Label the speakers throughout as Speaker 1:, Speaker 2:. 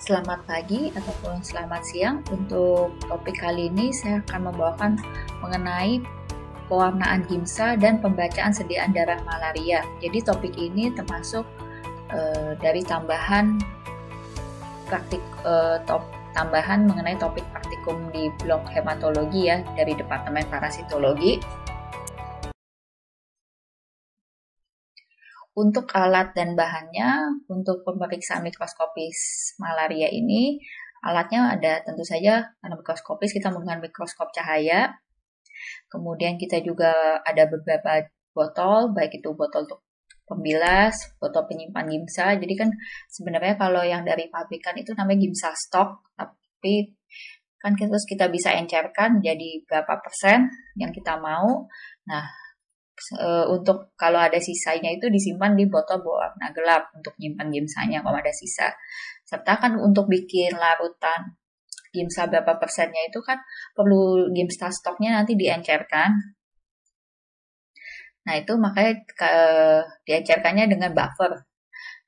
Speaker 1: Selamat pagi ataupun selamat siang. Untuk topik kali ini saya akan membawakan mengenai pewarnaan gimsa dan pembacaan sediaan darah malaria. Jadi topik ini termasuk dari tambahan tambahan mengenai topik praktikum di blok hematologi ya dari Departemen Parasitologi. Untuk alat dan bahannya, untuk pemeriksaan mikroskopis malaria ini, alatnya ada tentu saja, karena mikroskopis kita menggunakan mikroskop cahaya. Kemudian kita juga ada beberapa botol, baik itu botol untuk pembilas, botol penyimpan gimsa. Jadi kan sebenarnya kalau yang dari pabrikan itu namanya gimsa stok, tapi kan terus kita bisa encerkan jadi berapa persen yang kita mau. Nah, untuk kalau ada sisanya itu disimpan di botol berwarna gelap untuk nyimpan gimsanya kalau ada sisa. Serta kan untuk bikin larutan gimsa berapa persennya itu kan perlu gimsa stoknya nanti diencerkan. Nah itu makanya diencerkannya dengan buffer.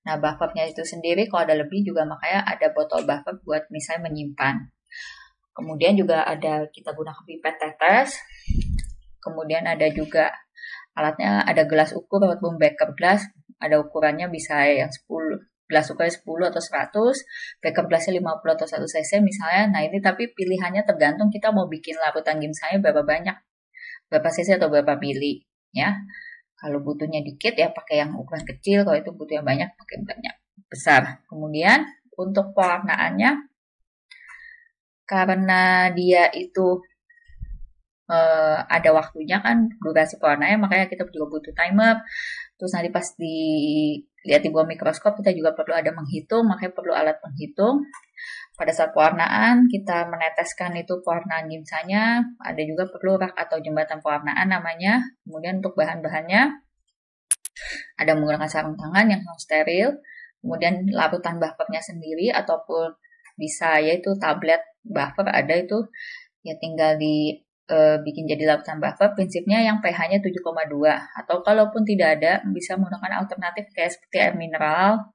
Speaker 1: Nah buffernya itu sendiri kalau ada lebih juga makanya ada botol buffer buat misalnya menyimpan. Kemudian juga ada kita gunakan pipet tetes. Kemudian ada juga alatnya ada gelas ukur ataupun beker gelas, ada ukurannya bisa yang 10, gelas ukurnya 10 atau 100, beker gelasnya 50 atau 1 cc misalnya. Nah ini tapi pilihannya tergantung kita mau bikin larutan gimsanya berapa banyak, berapa cc atau berapa mili ya. Kalau butuhnya dikit ya pakai yang ukuran kecil, kalau itu butuhnya banyak pakai banyak besar. Kemudian untuk pewarnaannya, karena dia itu ada waktunya kan durasi pewarnanya, makanya kita juga butuh timer. Terus nanti pas dilihat di bawah mikroskop kita juga perlu ada menghitung, makanya perlu alat penghitung. Pada saat pewarnaan kita meneteskan itu pewarnaan gimsanya, ada juga perlu rak atau jembatan pewarnaan namanya. Kemudian untuk bahan-bahannya ada menggunakan sarung tangan yang steril, kemudian larutan buffernya sendiri ataupun bisa yaitu tablet buffer ada itu ya tinggal bikin jadi larutan buffer, prinsipnya yang pH-nya 7,2 atau kalaupun tidak ada bisa menggunakan alternatif kayak seperti air mineral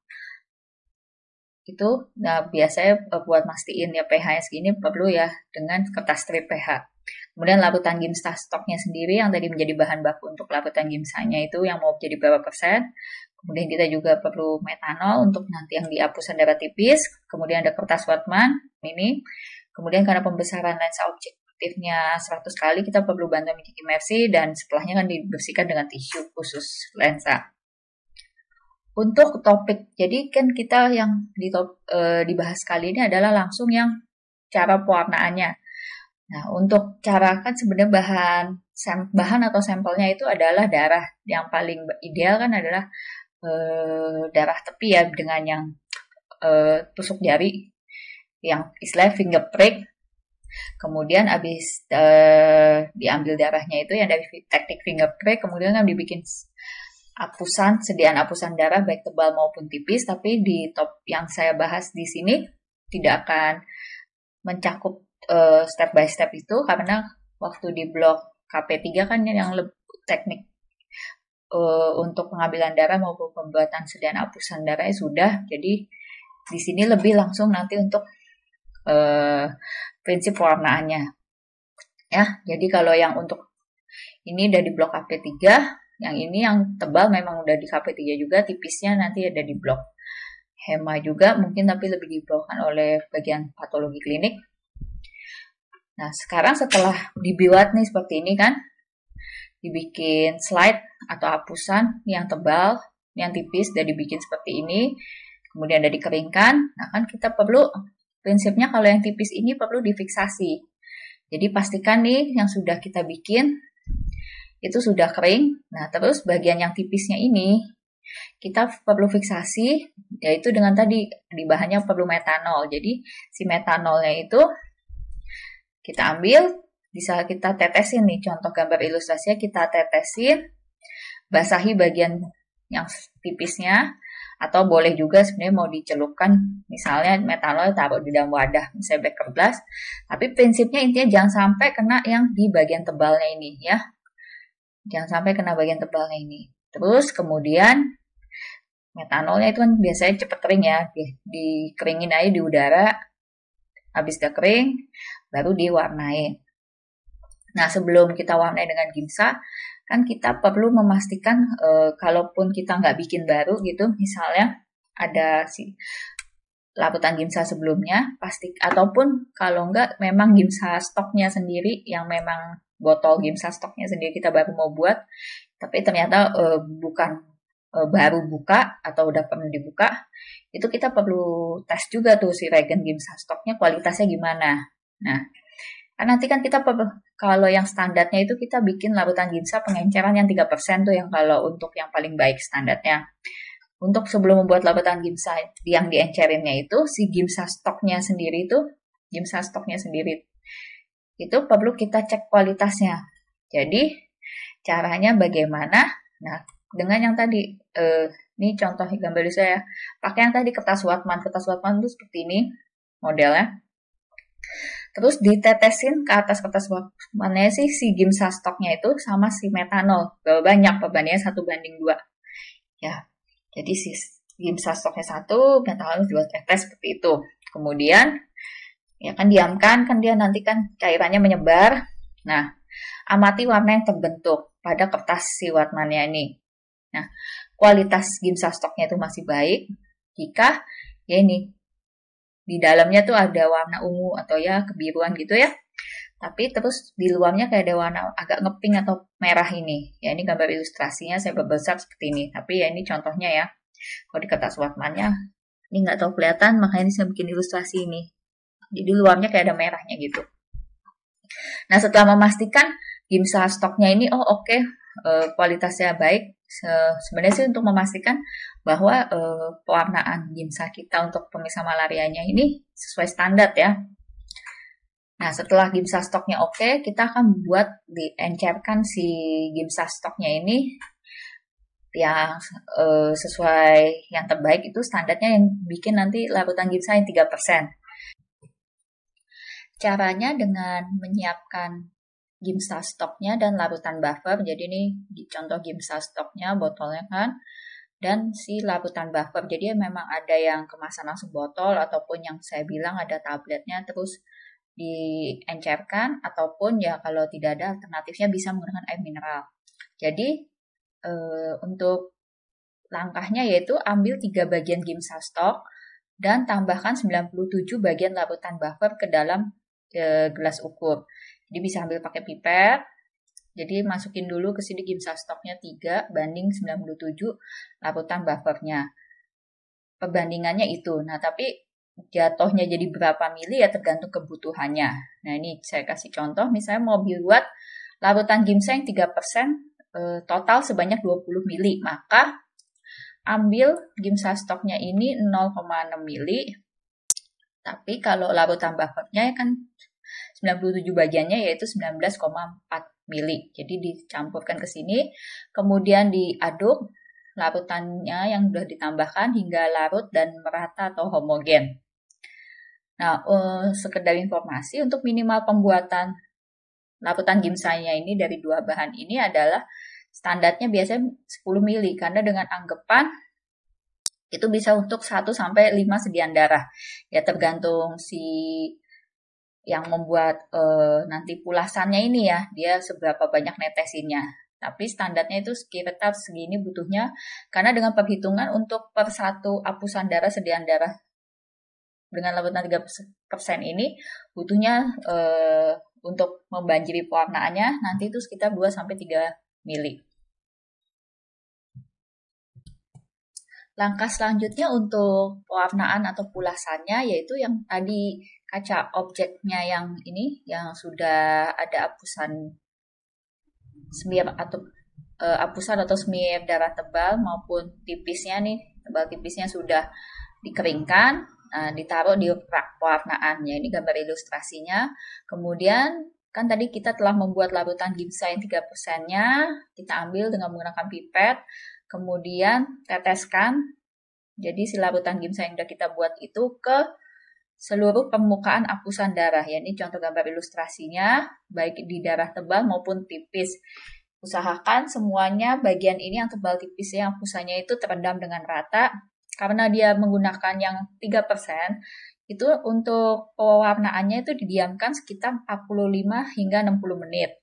Speaker 1: itu. Nah biasanya buat mastiin ya pH-nya segini perlu ya dengan kertas strip pH. Kemudian larutan gimsa stoknya sendiri yang tadi menjadi bahan baku untuk larutan gimsanya itu yang mau jadi berapa persen. Kemudian kita juga perlu metanol untuk nanti yang di hapusan darah tipis. Kemudian ada kertas Whatman ini. Kemudian karena pembesaran lensa objektifnya 100 kali kita perlu bantuan minyak imersi dan setelahnya kan dibersihkan dengan tisu khusus lensa. Untuk topik, jadi kan kita yang dibahas kali ini adalah langsung yang cara pewarnaannya. Nah, untuk cara kan sebenarnya bahan atau sampelnya itu adalah darah. Yang paling ideal kan adalah darah tepi ya dengan yang tusuk jari, yang istilah finger prick. Kemudian habis diambil darahnya itu yang dari teknik finger prick, kemudian kan dibikin sediaan apusan darah baik tebal maupun tipis. Tapi di top yang saya bahas di sini tidak akan mencakup step by step itu karena waktu di blok KP3 kan yang teknik untuk pengambilan darah maupun pembuatan sediaan apusan darahnya sudah. Jadi di sini lebih langsung nanti untuk prinsip pewarnaannya ya. Jadi kalau yang untuk ini dari blok KP3, yang ini yang tebal memang udah di KP3 juga, tipisnya nanti ada di blok Hema juga mungkin, tapi lebih dibawakan oleh bagian patologi klinik. Nah sekarang setelah dibuat nih seperti ini kan, dibikin slide atau hapusan yang tebal, yang tipis, dan dibikin seperti ini, kemudian ada dikeringkan. Nah kan kita perlu, prinsipnya kalau yang tipis ini perlu difiksasi. Jadi pastikan nih yang sudah kita bikin itu sudah kering. Nah terus bagian yang tipisnya ini kita perlu fiksasi, yaitu dengan tadi di bahannya perlu metanol. Jadi si metanolnya itu kita ambil, bisa kita tetesin nih, contoh gambar ilustrasinya kita tetesin, basahi bagian yang tipisnya. Atau boleh juga sebenarnya mau dicelupkan, misalnya metanol taruh di dalam wadah, misalnya beker gelas. Tapi prinsipnya intinya jangan sampai kena yang di bagian tebalnya ini ya. Jangan sampai kena bagian tebalnya ini. Terus kemudian Metanolnya itu kan biasanya cepet kering ya, dikeringin aja di udara, habis udah kering, baru diwarnain. Nah, sebelum kita warnai dengan gimsa, kan kita perlu memastikan kalaupun kita nggak bikin baru gitu, misalnya ada si larutan gimsa sebelumnya, pasti ataupun kalau nggak memang gimsa stoknya sendiri yang memang botol gimsa stoknya sendiri kita baru mau buat, tapi ternyata bukan baru buka atau udah pernah dibuka, itu kita perlu tes juga tuh si regen gimsa stoknya kualitasnya gimana. Nah, nanti kan kita kalau yang standarnya itu kita bikin larutan gimsa pengenceran yang 3% tuh yang kalau untuk yang paling baik standarnya. Untuk sebelum membuat larutan gimsa yang diencerinnya itu, si gimsa stoknya sendiri itu perlu kita cek kualitasnya. Jadi caranya bagaimana? Nah, dengan yang tadi, ini contoh gambar saya, pakai yang tadi kertas Wattman itu seperti ini modelnya. Terus ditetesin ke atas kertas Wattman-nya si gimsa stoknya itu sama si metanol. Berapa banyak? Perbandingannya 1:2. Ya, jadi si gimsa stoknya 1, metanol 2 tetes seperti itu. Kemudian, ya kan diamkan, kan dia nanti kan cairannya menyebar. Nah, amati warna yang terbentuk pada kertas si Wattman-nya ini. Nah, kualitas gimsa stoknya itu masih baik jika ya ini di dalamnya tuh ada warna ungu atau ya kebiruan gitu ya. Tapi terus di luarnya kayak ada warna agak ngepink atau merah ini. Ya ini gambar ilustrasinya saya perbesar seperti ini. Tapi ya ini contohnya ya. Kalau di kertas Wattman-nya ini nggak tahu kelihatan, makanya saya bikin ilustrasi ini. Jadi luarnya kayak ada merahnya gitu. Nah, setelah memastikan gimsa stoknya ini oke, kualitasnya baik, sebenarnya sih untuk memastikan bahwa pewarnaan gimsa kita untuk pemisah malarianya ini sesuai standar ya. Nah, setelah gimsa stoknya oke, kita akan diencerkan si gimsa stoknya ini yang sesuai yang terbaik itu standarnya yang bikin nanti larutan gimsa yang 3%. Caranya dengan menyiapkan gimsa stoknya dan larutan buffer. Jadi ini contoh gimsa stoknya, botolnya kan. Dan si larutan buffer. Jadi memang ada yang kemasan langsung botol ataupun yang saya bilang ada tabletnya terus diencerkan ataupun ya kalau tidak ada alternatifnya bisa menggunakan air mineral. Jadi untuk langkahnya yaitu ambil 3 bagian gimsa stok dan tambahkan 97 bagian larutan buffer ke dalam gelas ukur. Jadi bisa ambil pakai pipet. Jadi masukin dulu ke sini gimsa stoknya 3 banding 97 larutan buffernya. Perbandingannya itu. Nah, tapi jatuhnya jadi berapa mili ya tergantung kebutuhannya. Nah, ini saya kasih contoh. Misalnya mau buat larutan gimsa yang 3% total sebanyak 20 mili. Maka ambil gimsa stoknya ini 0,6 mili. Tapi kalau larutan buffernya kan 97 bagiannya yaitu 19,4 mili. Jadi dicampurkan ke sini, kemudian diaduk larutannya yang sudah ditambahkan hingga larut dan merata atau homogen. Nah, sekedar informasi untuk minimal pembuatan larutan gimsanya ini dari 2 bahan ini adalah standarnya biasanya 10 mili karena dengan anggapan itu bisa untuk 1 sampai 5 sedian darah. Ya tergantung si yang membuat nanti pulasannya ini ya, dia seberapa banyak netesinnya. Tapi standarnya itu sekitar segini butuhnya, karena dengan perhitungan untuk per 1 apusan darah sedian darah dengan larutan 3% ini, butuhnya untuk membanjiri pewarnaannya nanti itu sekitar 2 sampai 3 mili. Langkah selanjutnya untuk pewarnaan atau pulasannya yaitu yang tadi kaca objeknya yang ini yang sudah ada apusan smear atau apusan atau smear darah tebal maupun tipisnya nih, tebal tipisnya sudah dikeringkan, ditaruh di rak pewarnaannya. Ini gambar ilustrasinya. Kemudian kan tadi kita telah membuat larutan gimsa yang 3%-nya, kita ambil dengan menggunakan pipet, kemudian teteskan. Jadi si larutan gimsa yang sudah kita buat itu ke seluruh permukaan apusan darah. Ya, ini contoh gambar ilustrasinya, baik di darah tebal maupun tipis. Usahakan semuanya bagian ini yang tebal tipis yang pusanya itu terendam dengan rata. Karena dia menggunakan yang 3%, itu untuk pewarnaannya itu didiamkan sekitar 45 hingga 60 menit.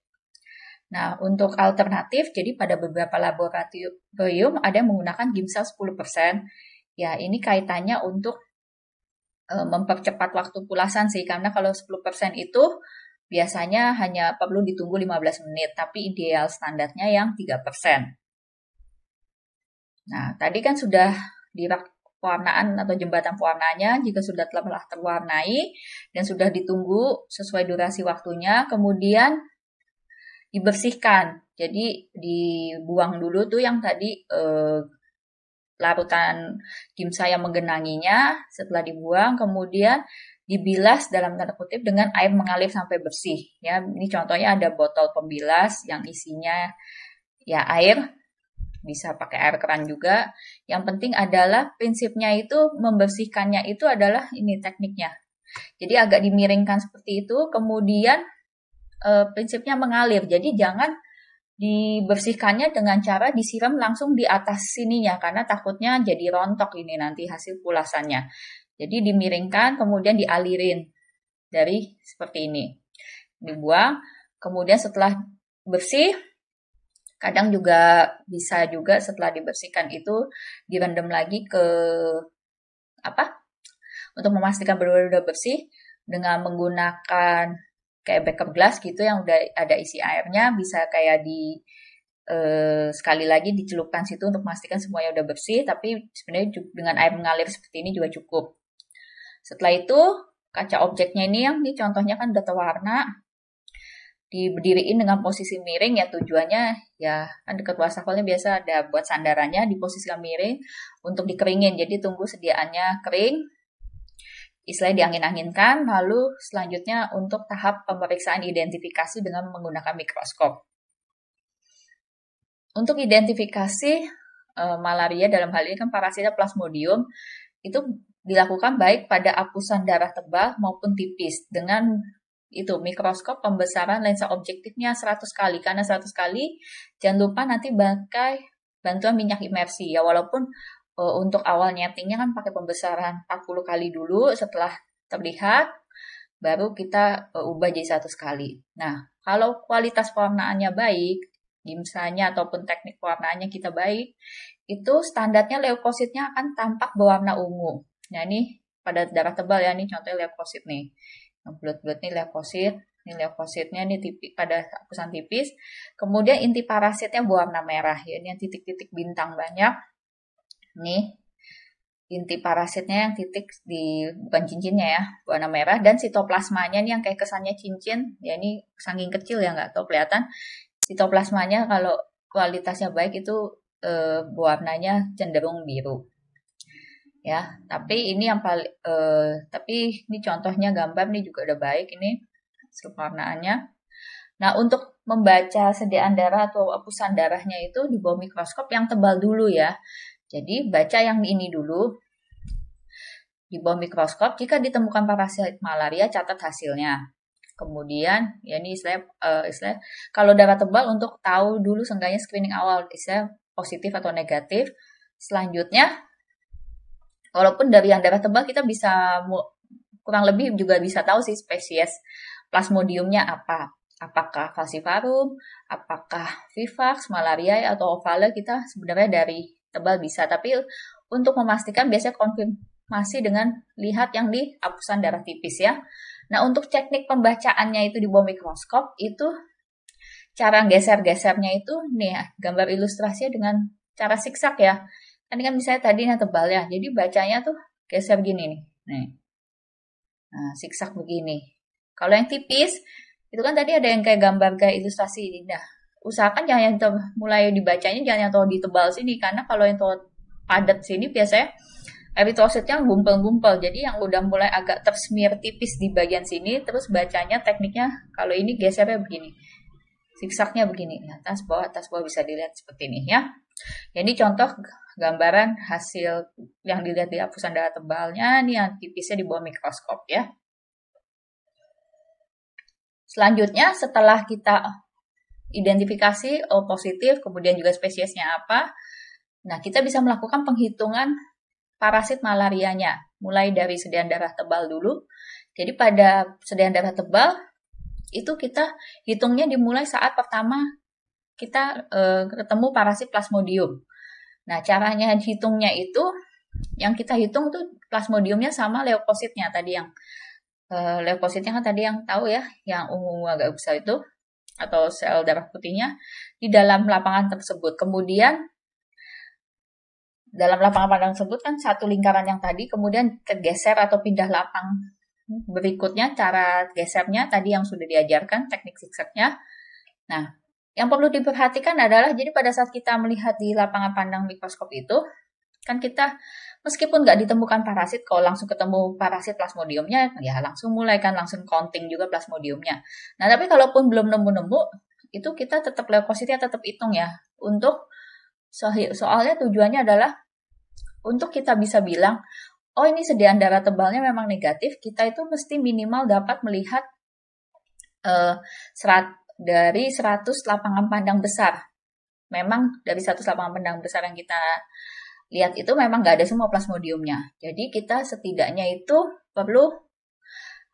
Speaker 1: Nah, untuk alternatif, jadi pada beberapa laboratorium ada yang menggunakan Gimsal 10%. Ya, ini kaitannya untuk mempercepat waktu pulasan sih, karena kalau 10% itu biasanya hanya perlu ditunggu 15 menit, tapi ideal standarnya yang 3%. Nah, tadi kan sudah di rak pewarnaan atau jembatan pewarnanya, jika sudah telah terwarnai dan sudah ditunggu sesuai durasi waktunya, kemudian dibersihkan. Jadi dibuang dulu tuh yang tadi larutan dimsum yang menggenanginya. Setelah dibuang, kemudian dibilas dalam tanda kutip dengan air mengalir sampai bersih. Ya, ini contohnya ada botol pembilas yang isinya ya air, bisa pakai air keran juga. Yang penting adalah prinsipnya itu membersihkannya itu adalah ini tekniknya. Jadi agak dimiringkan seperti itu, kemudian prinsipnya mengalir. Jadi jangan dibersihkannya dengan cara disiram langsung di atas sininya, karena takutnya jadi rontok ini nanti hasil pulasannya. Jadi dimiringkan, kemudian dialirin dari seperti ini. Dibuang, kemudian setelah bersih, kadang juga bisa juga setelah dibersihkan itu direndam lagi ke untuk memastikan benar-benar bersih dengan menggunakan kayak backup gelas gitu yang udah ada isi airnya, bisa kayak sekali lagi dicelupkan situ untuk memastikan semuanya udah bersih, tapi sebenarnya dengan air mengalir seperti ini juga cukup. Setelah itu kaca objeknya ini yang contohnya kan udah terwarna, diberdiriin dengan posisi miring, ya tujuannya ya kan dekat wastafelnya biasa ada buat sandarannya, diposisikan miring untuk dikeringin. Jadi tunggu sediaannya kering, istilahnya diangin-anginkan, lalu selanjutnya untuk tahap pemeriksaan identifikasi dengan menggunakan mikroskop. Untuk identifikasi malaria dalam hal ini kan parasitnya Plasmodium, itu dilakukan baik pada apusan darah tebal maupun tipis dengan itu mikroskop pembesaran lensa objektifnya 100 kali, karena 100 kali jangan lupa nanti pakai bantuan minyak imersi ya, walaupun untuk awal nyetingnya kan pakai pembesaran 40 kali dulu, setelah terlihat baru kita ubah jadi 100 kali. Nah, kalau kualitas pewarnaannya baik, dimsanya ataupun teknik pewarnaannya kita baik, itu standarnya leukositnya akan tampak berwarna ungu. Nah, ini pada darah tebal ya, ini contohnya leukosit nih. Yang bulat-bulat nih leukosit, ini leukositnya nih pada apusan tipis. Kemudian inti parasitnya berwarna merah ya, ini yang titik-titik bintang banyak. Nih inti parasitnya yang titik di bukan cincinnya ya, warna merah, dan sitoplasmanya nih yang kayak kesannya cincin ya, ini saking kecil ya nggak tahu kelihatan. Sitoplasmanya kalau kualitasnya baik itu warnanya cenderung biru ya, tapi ini yang paling tapi ini contohnya gambar nih juga udah baik ini hasil pewarnaannya. Nah, untuk membaca sediaan darah atau apusan darahnya itu di bawah mikroskop yang tebal dulu ya. Jadi baca yang ini dulu di bawah mikroskop. Jika ditemukan parasit malaria, catat hasilnya. Kemudian ya ini istilah kalau darah tebal untuk tahu dulu seenggaknya screening awal istilah positif atau negatif. Selanjutnya, walaupun dari yang darah tebal kita bisa kurang lebih juga bisa tahu sih spesies Plasmodiumnya apa. Apakah falciparum, apakah vivax, malaria atau ovale, kita sebenarnya dari tebal bisa. Tapi untuk memastikan biasanya konfirmasi dengan lihat yang di apusan darah tipis ya. Nah, untuk teknik pembacaannya itu di bawah mikroskop, itu cara geser-gesernya itu nih ya, gambar ilustrasinya dengan cara siksak ya. Kan misalnya tadinya tebal ya, jadi bacanya tuh geser gini nih. Nah, siksak begini. Kalau yang tipis, itu kan tadi ada yang kayak gambar kayak ilustrasi. Nah, usahakan jangan yang mulai dibacanya jangan yang terlalu ditebal sini, karena kalau yang terlalu padat sini biasanya eritrositnya gumpal-gumpal. Jadi yang udah mulai agak tersmear tipis di bagian sini, terus bacanya tekniknya kalau ini gesernya begini. Siksaknya begini. Atas bawah bisa dilihat seperti ini ya. Jadi contoh gambaran hasil yang dilihat di apusan darah tebalnya, ini yang tipisnya di bawah mikroskop ya. Selanjutnya setelah kita identifikasi O positif, kemudian juga spesiesnya apa. Nah, kita bisa melakukan penghitungan parasit malarianya, mulai dari sediaan darah tebal dulu. Jadi pada sediaan darah tebal, itu kita hitungnya dimulai saat pertama kita ketemu parasit Plasmodium. Nah, caranya hitungnya itu, yang kita hitung tuh Plasmodiumnya sama leukositnya tadi yang leukositnya kan tadi yang tahu ya, yang ungu agak besar itu, atau sel darah putihnya di dalam lapangan tersebut. Kemudian dalam lapangan pandang tersebut kan satu lingkaran yang tadi, kemudian tergeser atau pindah lapang berikutnya, cara gesernya tadi yang sudah diajarkan, teknik zigzagnya. Nah, yang perlu diperhatikan adalah, jadi pada saat kita melihat di lapangan pandang mikroskop itu, kan kita meskipun nggak ditemukan parasit, kalau langsung ketemu parasit Plasmodiumnya, ya langsung mulai kan, langsung counting juga Plasmodiumnya. Nah, tapi kalaupun belum nemu-nemu, itu kita tetap leukositnya tetap hitung ya. Untuk soalnya tujuannya adalah untuk kita bisa bilang, oh ini sediaan darah tebalnya memang negatif, kita itu mesti minimal dapat melihat dari 100 lapangan pandang besar. Memang dari 100 lapangan pandang besar yang kita lihat itu memang nggak ada semua Plasmodiumnya. Jadi kita setidaknya itu perlu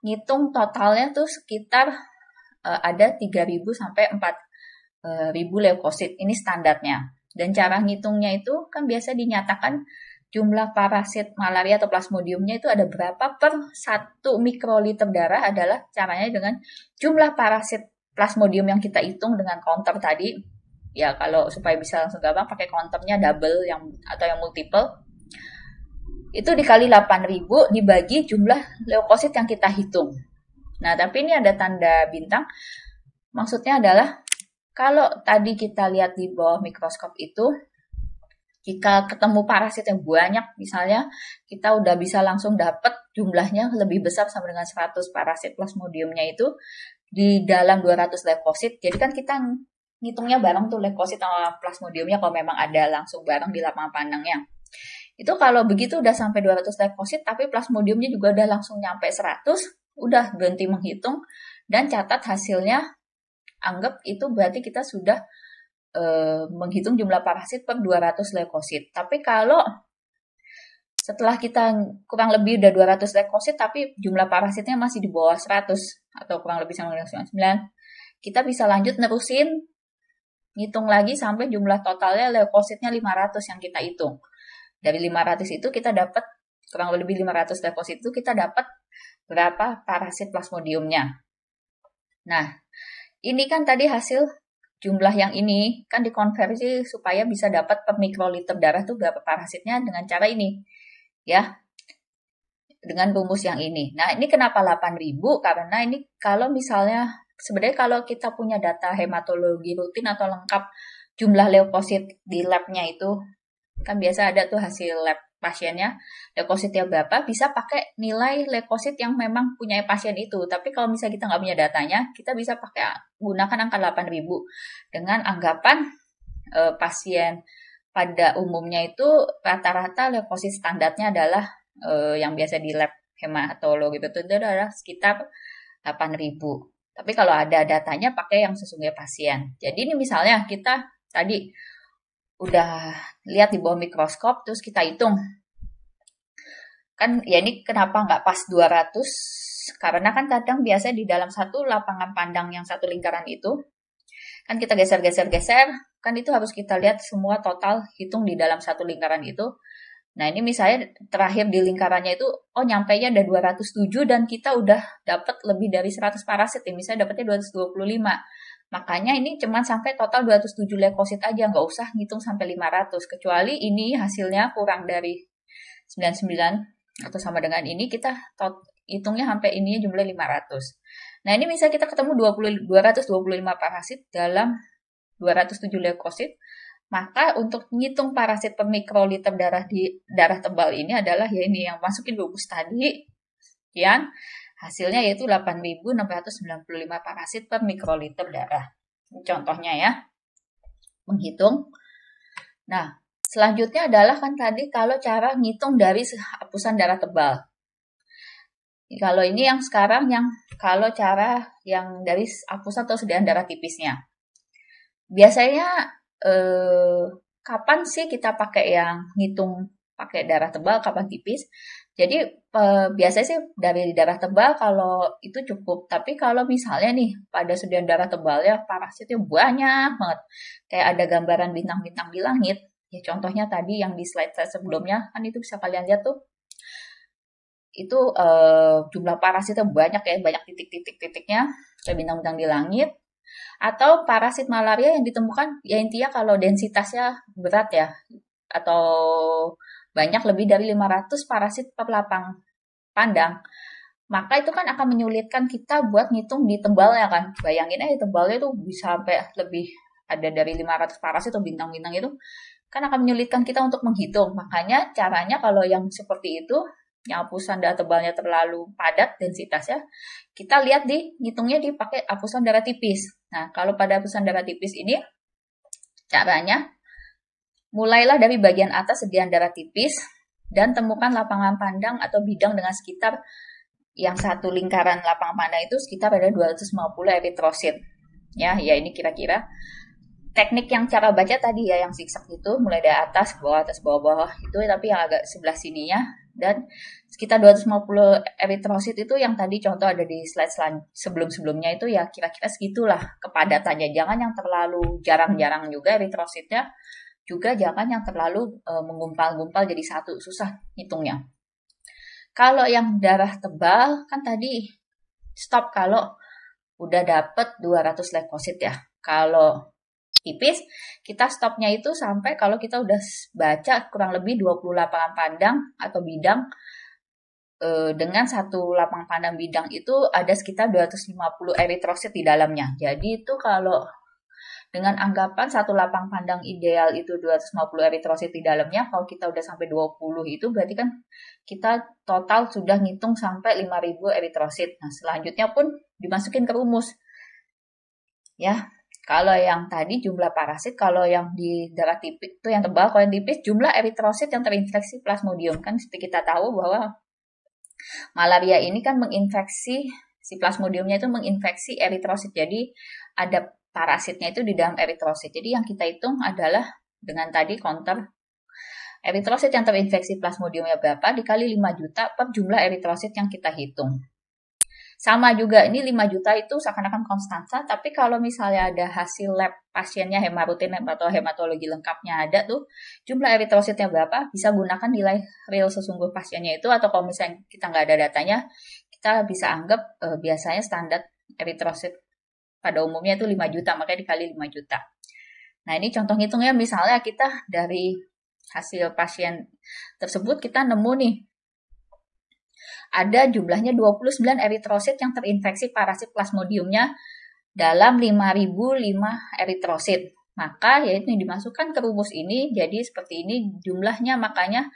Speaker 1: ngitung totalnya tuh sekitar ada 3.000 sampai 4.000 leukosit. Ini standarnya. Dan cara ngitungnya itu kan biasa dinyatakan jumlah parasit malaria atau Plasmodiumnya itu ada berapa per 1 mikroliter darah, adalah caranya dengan jumlah parasit Plasmodium yang kita hitung dengan counter tadi. Ya kalau supaya bisa langsung gampang pakai counternya double atau yang multiple. Itu dikali 8.000 dibagi jumlah leukosit yang kita hitung. Nah, tapi ini ada tanda bintang. Maksudnya adalah kalau tadi kita lihat di bawah mikroskop itu, jika ketemu parasit yang banyak, misalnya kita udah bisa langsung dapat jumlahnya lebih besar sama dengan 100 parasit Plasmodiumnya itu di dalam 200 leukosit. Jadi kan kita ngitungnya bareng tuh leukosit sama Plasmodiumnya kalau memang ada langsung bareng di lapangan pandangnya. Itu kalau begitu udah sampai 200 leukosit, tapi Plasmodiumnya juga udah langsung nyampe 100, udah berhenti menghitung dan catat hasilnya. Anggap itu berarti kita sudah menghitung jumlah parasit per 200 leukosit. Tapi kalau setelah kita kurang lebih udah 200 leukosit tapi jumlah parasitnya masih di bawah 100 atau kurang lebih sama dengan 99, kita bisa lanjut nerusin ngitung lagi sampai jumlah totalnya leukositnya 500 yang kita hitung. Dari 500 itu kita dapat kurang lebih 500 leukosit itu kita dapat berapa parasit Plasmodiumnya. Nah, ini kan tadi hasil jumlah yang ini kan dikonversi supaya bisa dapat per mikroliter darah tuh berapa parasitnya dengan cara ini. Ya. Dengan rumus yang ini. Nah, ini kenapa 8.000? Karena ini kalau misalnya sebenarnya kalau kita punya data hematologi rutin atau lengkap jumlah leukosit di labnya itu, kan biasa ada tuh hasil lab pasiennya, leukositnya berapa, bisa pakai nilai leukosit yang memang punya pasien itu. Tapi kalau misalnya kita nggak punya datanya, kita bisa pakai gunakan angka 8.000 dengan anggapan pasien pada umumnya itu rata-rata leukosit standarnya adalah yang biasa di lab hematologi itu adalah sekitar 8.000. Tapi kalau ada datanya pakai yang sesungguhnya pasien. Jadi ini misalnya kita tadi udah lihat di bawah mikroskop, terus kita hitung. Kan ya ini kenapa nggak pas 200? Karena kan kadang biasanya di dalam satu lapangan pandang yang satu lingkaran itu, kan kita geser-geser, kan itu harus kita lihat semua total, hitung di dalam satu lingkaran itu. Nah ini misalnya terakhir di lingkarannya itu, oh nyampainya ada 207 dan kita udah dapat lebih dari 100 parasit, ya misalnya dapatnya 225. Makanya ini cuma sampai total 207 leukosit aja, nggak usah ngitung sampai 500. Kecuali ini hasilnya kurang dari 99 atau sama dengan ini, kita hitungnya sampai ininya jumlah 500. Nah ini misalnya kita ketemu 225 parasit dalam 207 leukosit. Maka untuk ngitung parasit per mikroliter darah di darah tebal ini adalah ya ini yang masukin rumus tadi yang hasilnya yaitu 8.695 parasit per mikroliter darah. Ini contohnya ya. Menghitung. Nah, selanjutnya adalah kan tadi kalau cara ngitung dari hapusan darah tebal. Kalau ini yang sekarang yang kalau cara yang dari hapusan atau sediaan darah tipisnya. biasanya kapan sih kita pakai yang ngitung pakai darah tebal, kapan tipis? Jadi biasanya sih dari darah tebal kalau itu cukup. Tapi kalau misalnya nih pada sediaan darah tebal ya parasitnya banyak banget, kayak ada gambaran bintang-bintang di langit. Ya contohnya tadi yang di slide saya sebelumnya kan itu bisa kalian lihat tuh itu jumlah parasitnya banyak ya, banyak titik-titik-titiknya kayak bintang-bintang di langit. Atau parasit malaria yang ditemukan ya intinya kalau densitasnya berat ya atau banyak lebih dari 500 parasit per lapang pandang, maka itu kan akan menyulitkan kita buat ngitung di tebalnya kan. Bayangin aja tebalnya itu bisa sampai lebih ada dari 500 parasit atau bintang-bintang itu kan akan menyulitkan kita untuk menghitung. Makanya caranya kalau yang seperti itu, yang hapusan darah tebalnya terlalu padat densitasnya, kita lihat di ngitungnya dipakai hapusan darah tipis. Nah, kalau pada hapusan darah tipis ini caranya mulailah dari bagian atas sediaan darah tipis dan temukan lapangan pandang atau bidang dengan sekitar yang satu lingkaran lapangan pandang itu sekitar ada 250 eritrosit. Ya, ini kira-kira teknik yang cara baca tadi ya yang zigzag itu mulai dari atas bawah bawah itu tapi yang agak sebelah sininya dan sekitar 250 eritrosit itu yang tadi contoh ada di slide sebelum-sebelumnya itu ya kira-kira segitulah kepadatannya. Jangan yang terlalu jarang-jarang juga eritrositnya, juga jangan yang terlalu menggumpal-gumpal jadi satu, susah hitungnya. Kalau yang darah tebal kan tadi stop kalau udah dapet 200 leukosit ya. Kalau tipis, kita stopnya itu sampai kalau kita udah baca kurang lebih 20 lapangan pandang atau bidang, dengan satu lapang pandang bidang itu ada sekitar 250 eritrosit di dalamnya. Jadi itu kalau dengan anggapan satu lapang pandang ideal itu 250 eritrosit di dalamnya, kalau kita udah sampai 20 itu berarti kan kita total sudah ngitung sampai 5.000 eritrosit. Nah, selanjutnya pun dimasukin ke rumus. Ya, kalau yang tadi jumlah parasit, kalau yang di darah tipis itu yang tebal, kalau yang tipis jumlah eritrosit yang terinfeksi plasmodium. Kan seperti kita tahu bahwa malaria ini kan menginfeksi si plasmodiumnya itu menginfeksi eritrosit. Jadi ada parasitnya itu di dalam eritrosit. Jadi yang kita hitung adalah dengan tadi counter eritrosit yang terinfeksi plasmodiumnya berapa dikali 5 juta per jumlah eritrosit yang kita hitung. Sama juga, ini 5 juta itu seakan-akan konstansa, tapi kalau misalnya ada hasil lab pasiennya hemarutin atau hematologi lengkapnya ada tuh, jumlah eritrositnya berapa, bisa gunakan nilai real sesungguh pasiennya itu, atau kalau misalnya kita nggak ada datanya, kita bisa anggap biasanya standar eritrosit pada umumnya itu 5 juta, makanya dikali 5 juta. Nah ini contoh hitungnya misalnya kita dari hasil pasien tersebut kita nemu nih, ada jumlahnya 29 eritrosit yang terinfeksi parasit plasmodiumnya dalam 5.005 eritrosit. Maka yaitu dimasukkan ke rumus ini jadi seperti ini jumlahnya, makanya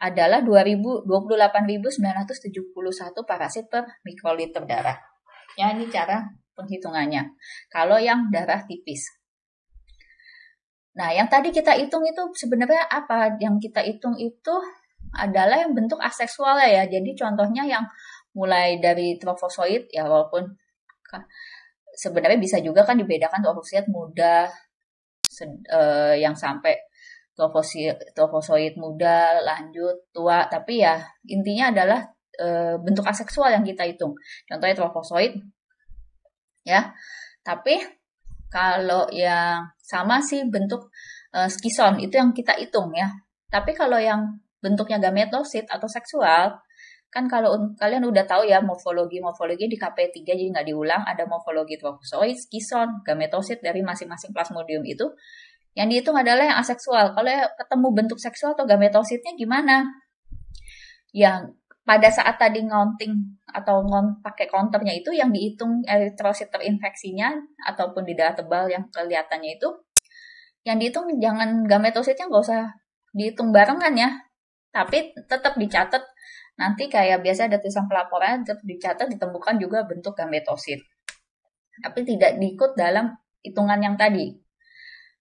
Speaker 1: adalah 28.971 parasit per mikroliter darah. Ya, ini cara penghitungannya. Kalau yang darah tipis. Nah, yang tadi kita hitung itu sebenarnya apa? Yang kita hitung itu adalah yang bentuk aseksual ya. Jadi contohnya yang mulai dari trofozoid ya, walaupun sebenarnya bisa juga kan dibedakan trofozoid muda yang sampai trofozoid muda lanjut tua, tapi ya intinya adalah bentuk aseksual yang kita hitung. Contohnya trofozoid ya. Tapi kalau yang sama sih bentuk skison itu yang kita hitung ya. Tapi kalau yang bentuknya gametosit atau seksual, kan kalau kalian udah tahu ya morfologi di KP3 jadi nggak diulang, ada morfologi trofozoid, skison, gametosit dari masing-masing plasmodium itu. Yang dihitung adalah yang aseksual. Kalau ketemu bentuk seksual atau gametositnya gimana? Yang pada saat tadi ngonting atau pakai counternya itu yang dihitung eritrosit terinfeksinya ataupun di darah tebal yang kelihatannya itu, yang dihitung jangan gametositnya nggak usah dihitung barengan ya, tapi tetap dicatat nanti kayak biasa ada tulisan pelaporan tetap dicatat ditemukan juga bentuk gametosit, tapi tidak diikut dalam hitungan yang tadi.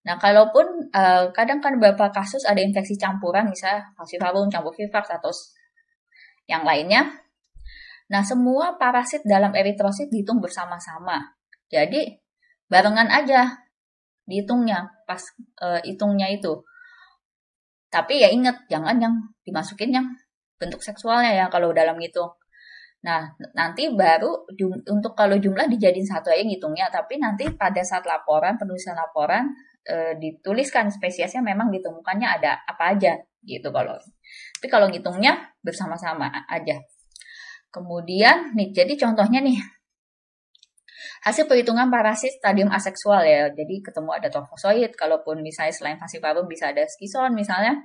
Speaker 1: Nah, kalaupun kadang kan beberapa kasus ada infeksi campuran, misalnya falciparum, campur vivax atau yang lainnya. Nah, semua parasit dalam eritrosit dihitung bersama-sama. Jadi, barengan aja. dihitungnya pas hitungnya itu. Tapi ya ingat jangan yang dimasukin yang bentuk seksualnya ya kalau dalam ngitung. Nah, nanti baru untuk kalau jumlah dijadiin satu aja ngitungnya, tapi nanti pada saat laporan, penulisan laporan dituliskan spesiesnya memang ditemukannya ada apa aja gitu kalau. Tapi kalau ngitungnya bersama-sama aja. Kemudian nih, jadi contohnya nih hasil perhitungan parasit stadium aseksual ya. Jadi ketemu ada torfozoid, kalaupun misalnya selain falciparum bisa ada skison misalnya.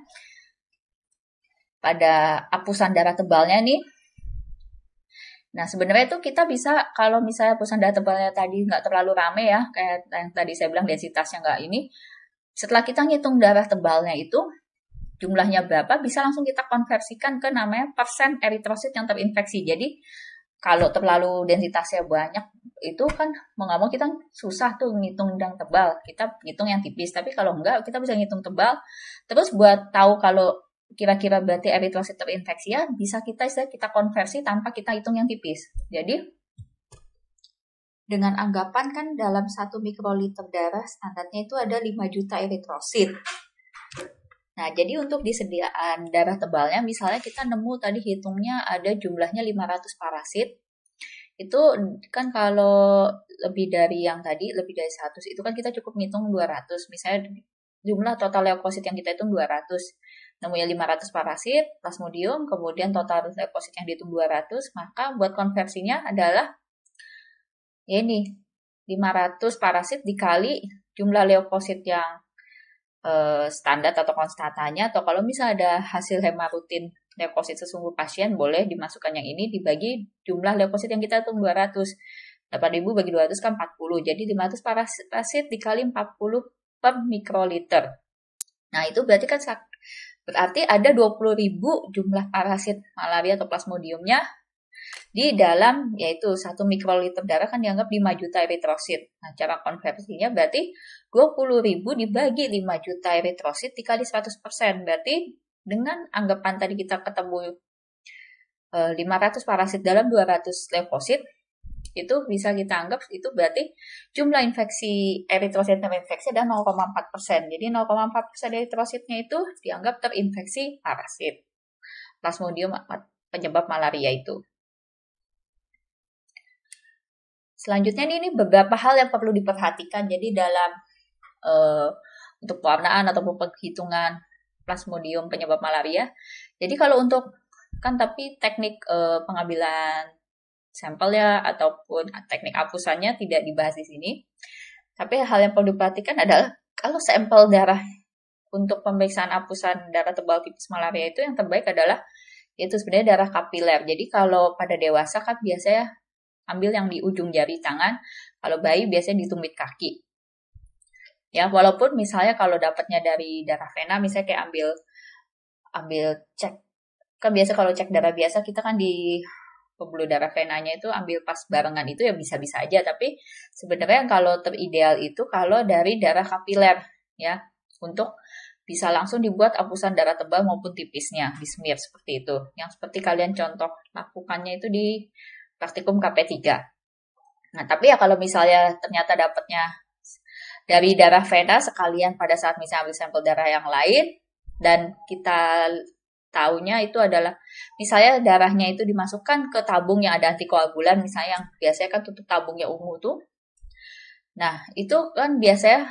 Speaker 1: Pada apusan darah tebalnya nih. Nah, sebenarnya itu kita bisa, kalau misalnya apusan darah tebalnya tadi nggak terlalu rame ya, kayak yang tadi saya bilang densitasnya nggak ini, setelah kita ngitung darah tebalnya itu, jumlahnya berapa, bisa langsung kita konversikan ke namanya persen eritrosit yang terinfeksi. Jadi, kalau terlalu densitasnya banyak, itu kan mau nggak mau kita susah tuh ngitung yang tebal, kita ngitung yang tipis. Tapi kalau enggak, kita bisa ngitung tebal. Terus buat tahu kalau kira-kira berarti eritrosit terinfeksi ya, bisa kita konversi tanpa kita hitung yang tipis. Jadi, dengan anggapan kan dalam 1 mikroliter darah standarnya itu ada 5 juta eritrosit. Nah, jadi untuk disediaan darah tebalnya, misalnya kita nemu tadi hitungnya ada jumlahnya 500 parasit. Itu kan kalau lebih dari yang tadi, lebih dari 100, itu kan kita cukup ngitung 200. Misalnya jumlah total leukosit yang kita hitung 200. Nemunya 500 parasit, plasmodium, kemudian total leukosit yang dihitung 200, maka buat konversinya adalah ya ini, 500 parasit dikali jumlah leukosit yang standar atau konstatanya, atau kalau misalnya ada hasil hemarutin leukosit sesungguh pasien, boleh dimasukkan yang ini dibagi jumlah leukosit yang kita hitung 200. 8.000 bagi 200 kan 40. Jadi 500 parasit dikali 40 per mikroliter. Nah, itu berarti kan berarti ada 20.000 jumlah parasit malaria atau plasmodiumnya di dalam, yaitu 1 mikroliter darah kan dianggap 5 juta eritrosit. Nah, cara konversinya berarti 20.000 dibagi 5 juta eritrosit dikali 100%. Berarti dengan anggapan tadi kita ketemu 500 parasit dalam 200 leukosit, itu bisa kita anggap itu berarti jumlah infeksi eritrosit terinfeksi ada 0,4%. Jadi 0,4% eritrositnya itu dianggap terinfeksi parasit plasmodium penyebab malaria itu. Selanjutnya ini beberapa hal yang perlu diperhatikan. Jadi dalam untuk pewarnaan ataupun penghitungan plasmodium penyebab malaria. Jadi kalau untuk kan tapi teknik pengambilan sampel ya ataupun teknik apusannya tidak dibahas di sini. Tapi hal yang perlu diperhatikan adalah kalau sampel darah untuk pemeriksaan apusan darah tebal tipis malaria itu yang terbaik adalah itu sebenarnya darah kapiler. Jadi kalau pada dewasa kan biasanya ambil yang di ujung jari tangan, kalau bayi biasanya di tumit kaki. Ya, walaupun misalnya kalau dapatnya dari darah vena, misalnya kayak ambil cek, kan biasa kalau cek darah biasa kita kan di pembuluh darah venanya itu ambil pas barengan itu ya bisa-bisa aja, tapi sebenarnya kalau terideal itu kalau dari darah kapiler ya, untuk bisa langsung dibuat apusan darah tebal maupun tipisnya, di smear seperti itu. Yang seperti kalian contoh lakukannya itu di praktikum KP3. Nah, tapi ya kalau misalnya ternyata dapatnya dari darah vena sekalian pada saat misalnya ambil sampel darah yang lain, dan kita taunya itu adalah misalnya darahnya itu dimasukkan ke tabung yang ada antikoagulan, misalnya yang biasanya kan tutup tabungnya ungu tuh. Nah, itu kan biasanya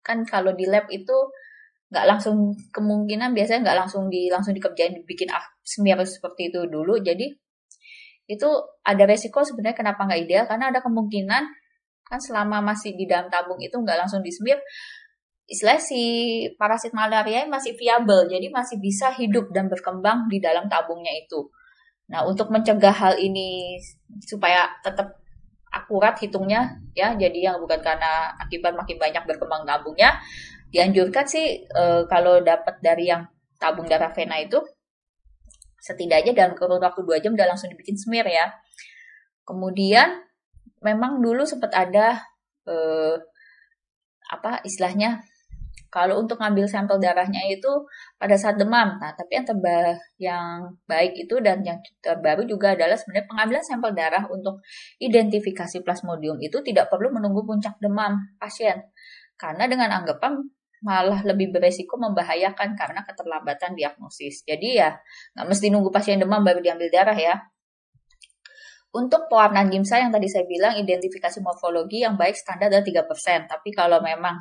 Speaker 1: kan kalau di lab itu nggak langsung, kemungkinan biasanya nggak langsung dikerjain bikin smear seperti itu dulu. Jadi itu ada resiko sebenarnya kenapa nggak ideal, karena ada kemungkinan kan selama masih di dalam tabung itu nggak langsung di-smear, istilah si parasit malaria masih viable, jadi masih bisa hidup dan berkembang di dalam tabungnya itu. Nah, untuk mencegah hal ini supaya tetap akurat hitungnya ya, jadi yang bukan karena akibat makin banyak berkembang tabungnya, dianjurkan sih kalau dapat dari yang tabung darah vena itu setidaknya dalam kurun waktu 2 jam udah langsung dibikin smear ya. Kemudian memang dulu sempat ada istilahnya kalau untuk ngambil sampel darahnya itu pada saat demam. Nah, tapi yang baik itu dan yang terbaru juga adalah sebenarnya pengambilan sampel darah untuk identifikasi plasmodium itu tidak perlu menunggu puncak demam pasien. Karena dengan anggapan malah lebih beresiko membahayakan karena keterlambatan diagnosis. Jadi ya nggak mesti nunggu pasien demam baru diambil darah ya. Untuk pewarnaan gimsa yang tadi saya bilang, identifikasi morfologi yang baik standar adalah 3%. Tapi kalau memang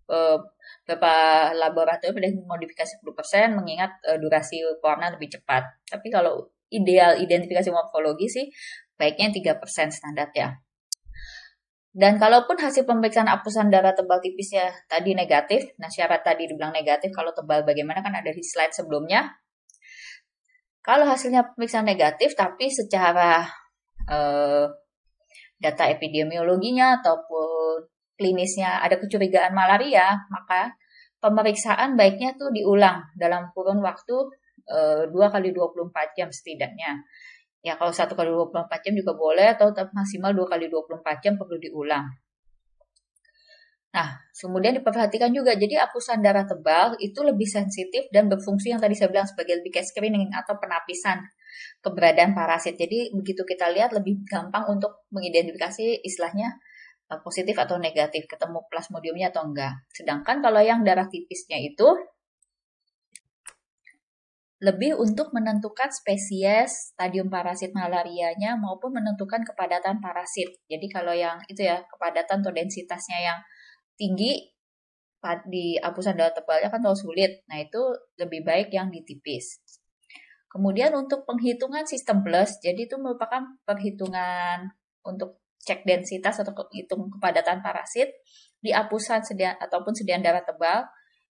Speaker 1: beberapa laboratorium modifikasi 10% mengingat durasi pewarnaan lebih cepat. Tapi kalau ideal identifikasi morfologi sih baiknya 3% standar ya. Dan kalaupun hasil pemeriksaan apusan darah tebal tipisnya tadi negatif, nah syarat tadi dibilang negatif, kalau tebal bagaimana kan ada di slide sebelumnya. Kalau hasilnya pemeriksaan negatif tapi secara data epidemiologinya ataupun klinisnya ada kecurigaan malaria, maka pemeriksaan baiknya tuh diulang dalam kurun waktu 2 kali 24 jam setidaknya. Ya kalau 1 kali 24 jam juga boleh, atau maksimal 2 kali 24 jam perlu diulang. Nah, kemudian diperhatikan juga, jadi apusan darah tebal itu lebih sensitif dan berfungsi yang tadi saya bilang sebagai lebih kayak screening atau penapisan keberadaan parasit. Jadi begitu kita lihat lebih gampang untuk mengidentifikasi istilahnya positif atau negatif, ketemu plasmodiumnya atau enggak. Sedangkan kalau yang darah tipisnya itu lebih untuk menentukan spesies, stadium parasit malarianya maupun menentukan kepadatan parasit. Jadi kalau yang itu ya, kepadatan atau densitasnya yang tinggi di apusan darah tebalnya kan terlalu sulit. Nah, itu lebih baik yang ditipis. Kemudian untuk penghitungan sistem plus, jadi itu merupakan perhitungan untuk cek densitas atau hitung kepadatan parasit di apusan ataupun sediaan darah tebal.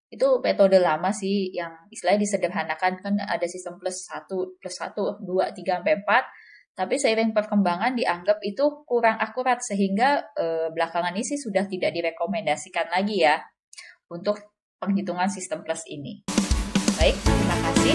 Speaker 1: Itu metode lama sih yang istilahnya disederhanakan, kan ada sistem plus 1, 2, 3, sampai 4. Tapi seiring perkembangan dianggap itu kurang akurat sehingga belakangan ini sih sudah tidak direkomendasikan lagi ya untuk penghitungan sistem plus ini. Baik, terima kasih.